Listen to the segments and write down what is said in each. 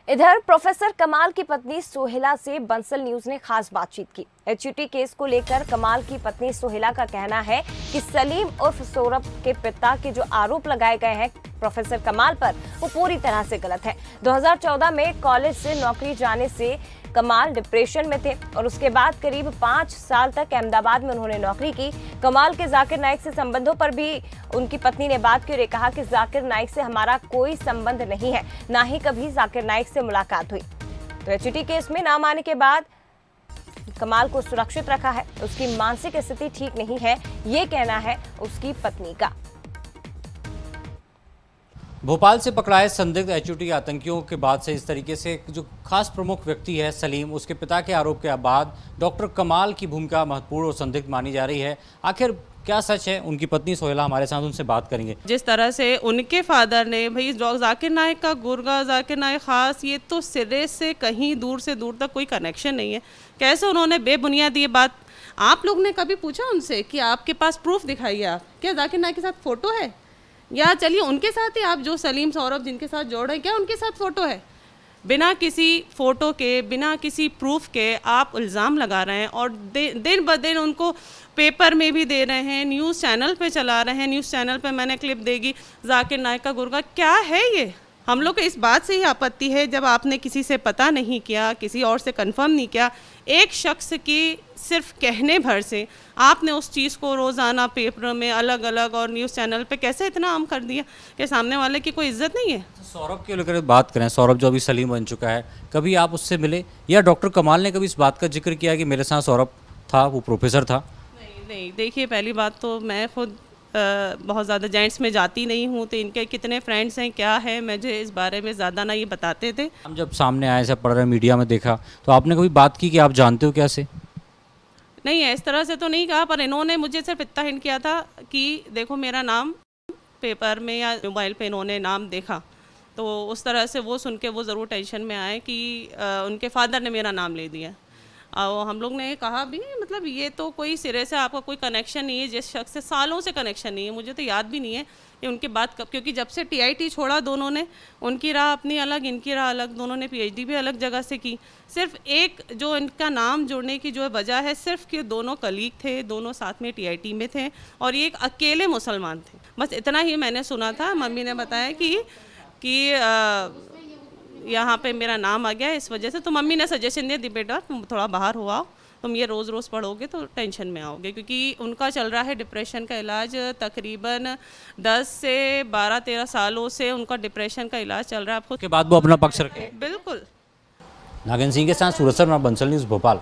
इधर प्रोफेसर कमाल की पत्नी सोहेला से बंसल न्यूज ने खास बातचीत की। एचयूटी केस को लेकर कमाल की पत्नी सोहेला का कहना है कि सलीम उर्फ सौरभ के पिता के जो आरोप लगाए गए हैं प्रोफेसर कमाल पर, वो पूरी तरह से गलत है। 2014 में कॉलेज से नौकरी जाने से कमाल डिप्रेशन में थे और उसके बाद करीब 5 साल तक अहमदाबाद में उन्होंने नौकरी की। कमाल के जाकिर नाइक से संबंधों पर भी उनकी पत्नी ने बात की और कहा कि जाकिर नाइक से हमारा कोई संबंध नहीं है, ना ही कभी जाकिर नाइक से मुलाकात हुई। तो एचयूटी केस में नाम आने के बाद कमाल को सुरक्षित रखा है। उसकी मानसिक स्थिति ठीक नहीं है, ये कहना है उसकी पत्नी का। भोपाल से पकड़ाए संदिग्ध एचयूटी आतंकियों के बाद से इस तरीके से जो खास प्रमुख व्यक्ति है सलीम, उसके पिता के आरोप के बाद डॉक्टर कमाल की भूमिका महत्वपूर्ण और संदिग्ध मानी जा रही है। आखिर क्या सच है? उनकी पत्नी सोहेला हमारे साथ, उनसे बात करेंगे। जिस तरह से उनके फादर ने भाई जाकिर नाइक का गुर्गा, जाकिर नाइक खास, ये तो सिरे से कहीं दूर से दूर तक कोई कनेक्शन नहीं है। कैसे उन्होंने बेबुनियाद ये बात, आप लोग ने कभी पूछा उनसे कि आपके पास प्रूफ दिखाइए, आप क्या जाकिर नाइक के साथ फ़ोटो है, या चलिए उनके साथ ही आप जो सलीम सौरभ जिनके साथ जोड़ रहे हैं, क्या उनके साथ फ़ोटो है? बिना किसी फ़ोटो के, बिना किसी प्रूफ के आप इल्ज़ाम लगा रहे हैं और दिन ब दिन उनको पेपर में भी दे रहे हैं, न्यूज़ चैनल पे चला रहे हैं। न्यूज़ चैनल पे मैंने क्लिप देगी जाकिर नाइक का गुर्गा, क्या है ये? हम लोग को इस बात से ही आपत्ति है जब आपने किसी से पता नहीं किया, किसी और से कंफर्म नहीं किया, एक शख्स की सिर्फ कहने भर से आपने उस चीज़ को रोज़ाना पेपर में अलग अलग और न्यूज़ चैनल पे कैसे इतना आम कर दिया कि सामने वाले की कोई इज्जत नहीं है। सौरभ के लेकर बात करें, सौरभ जो अभी सलीम बन चुका है, कभी आप उससे मिले या डॉक्टर कमाल ने कभी इस बात का जिक्र किया कि मेरे साथ सौरभ था, वो प्रोफेसर था? नहीं, देखिए पहली बात तो मैं खुद बहुत ज़्यादा जेंट्स में जाती नहीं हूँ, तो इनके कितने फ्रेंड्स हैं, क्या है, मुझे इस बारे में ज़्यादा ना ये बताते थे। हम जब सामने आए, सब पढ़ रहे मीडिया में देखा, तो आपने कभी बात की कि आप जानते हो कैसे? नहीं, इस तरह से तो नहीं कहा, पर इन्होंने मुझे सिर्फ इतना हिंट किया था कि देखो मेरा नाम पेपर में या मोबाइल पे इन्होंने नाम देखा, तो उस तरह से वो सुन के वो ज़रूर टेंशन में आए कि उनके फादर ने मेरा नाम ले दिया। और हम लोग ने कहा भी, मतलब ये तो कोई सिरे से आपका कोई कनेक्शन नहीं है, जिस शख्स से सालों से कनेक्शन नहीं है, मुझे तो याद भी नहीं है कि उनकी बात कब, क्योंकि जब से टीआईटी छोड़ा दोनों ने, उनकी राह अपनी अलग, इनकी राह अलग, दोनों ने पीएचडी भी अलग जगह से की। सिर्फ एक जो इनका नाम जोड़ने की जो वजह है, सिर्फ कि दोनों कलीग थे, दोनों साथ में टीआईटी में थे और ये एक अकेले मुसलमान थे, बस इतना ही मैंने सुना था। मम्मी ने बताया कि यहाँ पे मेरा नाम आ गया इस वजह से, तो मम्मी ने सजेशन दिया, दी बेटा तुम थोड़ा बाहर हो आओ, तुम ये रोज़ रोज़ पढ़ोगे तो टेंशन में आओगे, क्योंकि उनका चल रहा है डिप्रेशन का इलाज। तकरीबन 10 से 12-13 सालों से उनका डिप्रेशन का इलाज चल रहा है। आपको के बाद वो अपना पक्ष रखे। बिल्कुल। नागेंद्र सिंह के साथ सूरज शर्मा, बंसल न्यूज़, भोपाल।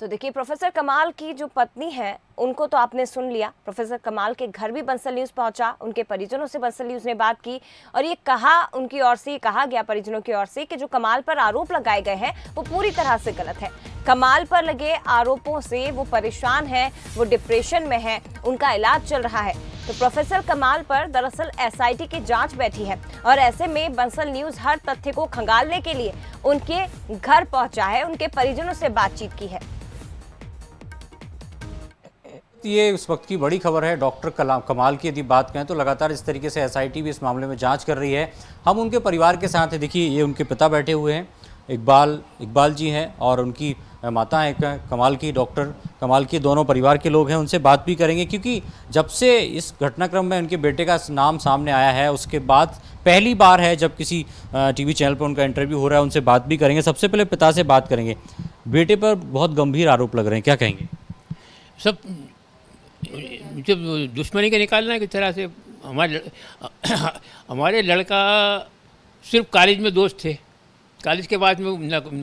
तो देखिए, प्रोफेसर कमाल की जो पत्नी है उनको तो आपने सुन लिया। प्रोफेसर कमाल के घर भी बंसल न्यूज़ पहुंचा, उनके परिजनों से बंसल न्यूज़ ने बात की और ये कहा, उनकी ओर से कहा गया, परिजनों की ओर से, कि जो कमाल पर आरोप लगाए गए हैं वो पूरी तरह से गलत है। कमाल पर लगे आरोपों से वो परेशान है, वो डिप्रेशन में है, उनका इलाज चल रहा है। तो प्रोफेसर कमाल पर दरअसल एसआईटी की जांच बैठी है और ऐसे में बंसल न्यूज़ हर तथ्य को खंगालने के लिए उनके घर पहुंचा है, उनके परिजनों से बातचीत की है। ये इस वक्त की बड़ी खबर है। डॉक्टर कमाल की यदि बात करें तो लगातार इस तरीके से एसआईटी भी इस मामले में जांच कर रही है। हम उनके परिवार के साथ हैं। देखिए, ये उनके पिता बैठे हुए हैं, इकबाल जी हैं, और उनकी माता हैं कमाल की, डॉक्टर कमाल की, दोनों परिवार के लोग हैं। उनसे बात भी करेंगे क्योंकि जब से इस घटनाक्रम में उनके बेटे का नाम सामने आया है, उसके बाद पहली बार है जब किसी टीवी चैनल पर उनका इंटरव्यू हो रहा है। उनसे बात भी करेंगे। सबसे पहले पिता से बात करेंगे। बेटे पर बहुत गंभीर आरोप लग रहे हैं, क्या कहेंगे? सब जब दुश्मनी का निकालना है, किस तरह से हमारे लड़का सिर्फ कॉलेज में दोस्त थे, कॉलेज के बाद में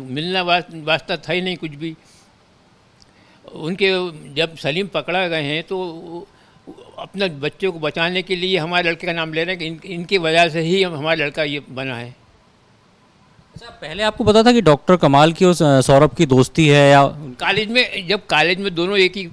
मिलना वास्ता था ही नहीं कुछ भी। उनके जब सलीम पकड़ा गए हैं तो अपने बच्चों को बचाने के लिए हमारे लड़के का नाम ले रहे हैं कि इनकी वजह से ही हमारा लड़का ये बना है। अच्छा, पहले आपको पता था कि डॉक्टर कमाल की और सौरभ की दोस्ती है? या कॉलेज में, जब कॉलेज में दोनों एक ही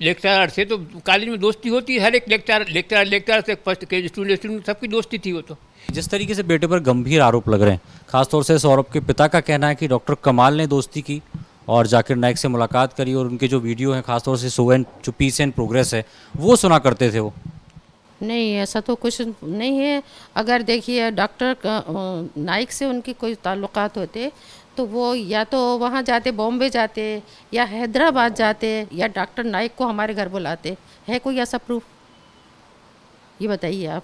लेक्चरर थे तो कॉलेज में दोस्ती होती है, हर एक लेक्चरर से फर्स्ट के स्टूडेंट सबकी दोस्ती थी वो। तो जिस तरीके से बेटे पर गंभीर आरोप लग रहे हैं, खासतौर से सौरभ के पिता का कहना है कि डॉक्टर कमाल ने दोस्ती की और जाकिर नाइक से मुलाकात करी और उनके जो वीडियो हैं, खासतौर से जो पीस एंड प्रोग्रेस है, वो सुना करते थे वो। नहीं, ऐसा तो कुछ नहीं है। अगर देखिए डॉक्टर नाइक से उनकी कोई ताल्लुकात होते तो वो या तो वहाँ जाते, बॉम्बे जाते या हैदराबाद जाते या डॉक्टर नाइक को हमारे घर बुलाते। है कोई ऐसा प्रूफ? ये बताइए आप।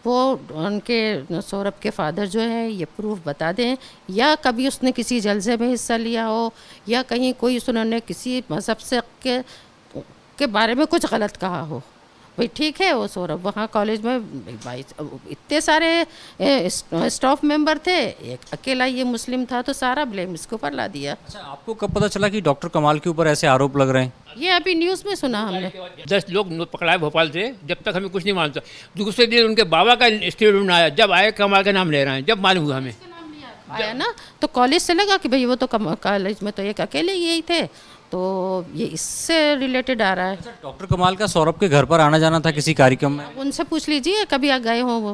वो उनके सौरभ के फादर जो है ये प्रूफ बता दें, या कभी उसने किसी जलसे में हिस्सा लिया हो या कहीं कोई उन्होंने किसी मज़हब से के बारे में कुछ गलत कहा हो। भाई ठीक है, वो सौरभ वहाँ कॉलेज में भाई इतने सारे स्टाफ मेंबर थे, एक अकेला ये मुस्लिम था, तो सारा ब्लेम इसके ऊपर ला दिया। अच्छा, आपको कब पता चला कि डॉक्टर कमाल के ऊपर ऐसे आरोप लग रहे हैं? ये अभी न्यूज़ में सुना हमने। 10 लोग पकड़ाए भोपाल से, जब तक हमें कुछ नहीं मालूम था। दूसरे दिन उनके बाबा का स्टेटमेंट आया, जब आए कमाल का नाम ले रहे हैं, जब मालूम हुआ हमें आया ना, तो कॉलेज से लगा कि भाई वो तो कॉलेज में तो एक अकेले यही थे, तो ये इससे रिलेटेड आ रहा है। अच्छा, डॉक्टर कमाल का सौरभ के घर पर आना जाना था किसी कार्यक्रम में? उनसे पूछ लीजिए कभी आ गए हो वो।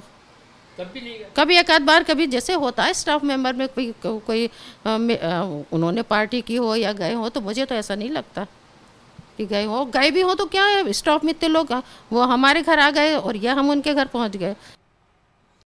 कभी नहीं गए। कभी एक आध बार कभी जैसे होता है स्टाफ मेंबर में कोई उन्होंने पार्टी की हो या गए हो, तो मुझे तो ऐसा नहीं लगता कि गए हो। गए भी हो तो क्या है, स्टाफ में इतने लोग वो हमारे घर आ गए और या हम उनके घर पहुंच गए।